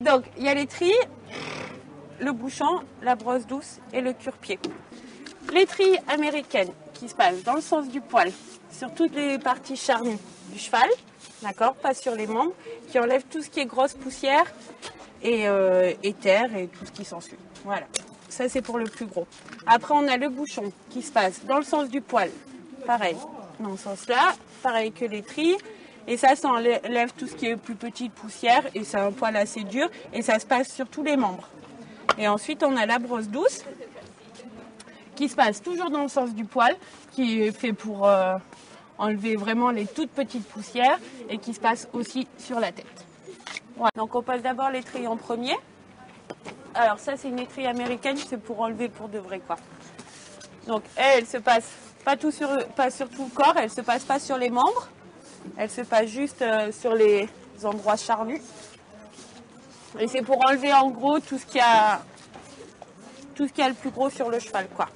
Donc, il y a l'étrille, le bouchon, la brosse douce et le cure-pied. L'étrille américaine qui se passe dans le sens du poil, sur toutes les parties charnues du cheval, d'accord, pas sur les membres, qui enlève tout ce qui est grosse poussière et terre et tout ce qui s'ensuit. Voilà, ça c'est pour le plus gros. Après, on a le bouchon qui se passe dans le sens du poil, pareil, dans ce sens-là, pareil que l'étrille. Et ça enlève tout ce qui est plus petite poussière et c'est un poil assez dur et ça se passe sur tous les membres. Et ensuite, on a la brosse douce qui se passe toujours dans le sens du poil, qui est fait pour enlever vraiment les toutes petites poussières et qui se passe aussi sur la tête. Voilà. Donc on passe d'abord l'étrille en premier. Alors ça c'est une étrille américaine, c'est pour enlever pour de vrai quoi. Donc elle se passe pas sur tout le corps, elle se passe pas sur les membres. Elle se passe juste sur les endroits charnus. Et c'est pour enlever en gros tout ce qu'il y a le plus gros sur le cheval, quoi.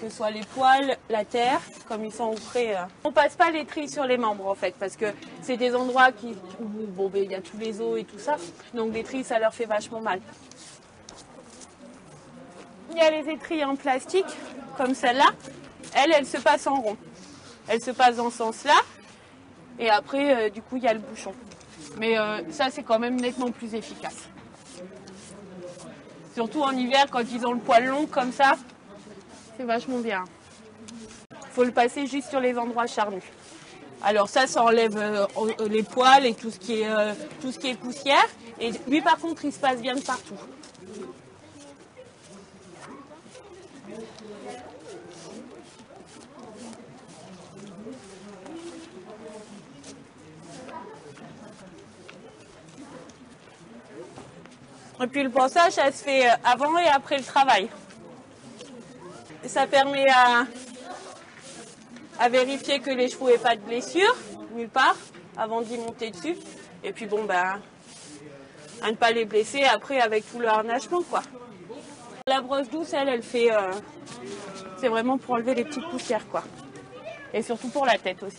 Que ce soit les poils, la terre, comme ils sont ouvrés. On passe pas l'étrille sur les membres en fait, parce que c'est des endroits où il y a tous les os et tout ça. Donc l'étrille, ça leur fait vachement mal. Il y a les étrilles en plastique, comme celle-là. Elle se passe en rond. Elle se passe dans ce sens-là. Et après, du coup, il y a le bouchon. Mais ça, c'est quand même nettement plus efficace. Surtout en hiver, quand ils ont le poil long comme ça, c'est vachement bien. Il faut le passer juste sur les endroits charnus. Alors ça enlève les poils et tout ce qui est poussière. Et lui, par contre, il se passe bien de partout. Et puis le ponçage, ça se fait avant et après le travail. Et ça permet à vérifier que les chevaux n'aient pas de blessures, nulle part, avant d'y monter dessus. Et puis bon, à ne pas les blesser après avec tout le harnachement, quoi. La brosse douce, elle fait... c'est vraiment pour enlever les petites poussières, quoi. Et surtout pour la tête aussi.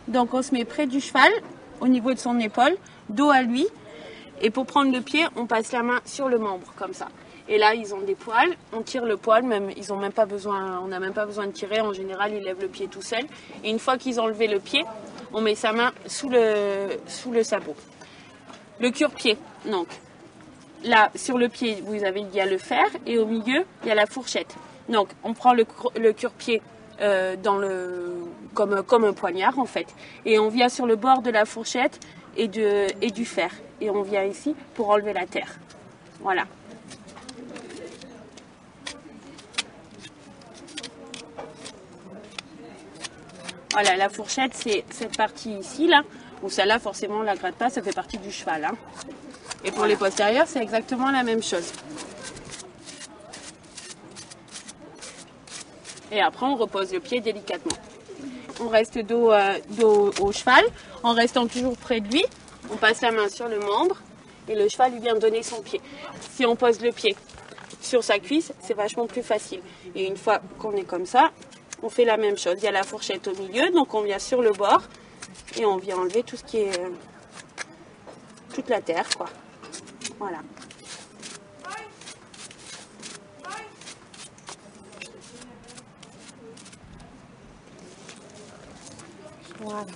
Donc on se met près du cheval, au niveau de son épaule, dos à lui. Et pour prendre le pied, on passe la main sur le membre, comme ça. Et là, ils ont des poils, on tire le poil, même, on n'a même pas besoin de tirer. En général, ils lèvent le pied tout seul. Et une fois qu'ils ont levé le pied, on met sa main sous le sabot. Le cure-pied, donc. Là, sur le pied, il y a le fer et au milieu, il y a la fourchette. Donc, on prend le cure-pied comme un poignard en fait. Et on vient sur le bord de la fourchette et du fer. Et on vient ici pour enlever la terre. Voilà. Voilà, la fourchette, c'est cette partie ici, là, où celle-là, forcément, on ne la gratte pas, ça fait partie du cheval. Hein. Et pour les postérieurs, c'est exactement la même chose. Et après, on repose le pied délicatement. On reste dos au cheval, en restant toujours près de lui. On passe la main sur le membre et le cheval lui vient donner son pied. Si on pose le pied sur sa cuisse, c'est vachement plus facile. Et une fois qu'on est comme ça, on fait la même chose. Il y a la fourchette au milieu, donc on vient sur le bord et on vient enlever tout ce qui est... toute la terre, quoi. Voilà. Voilà.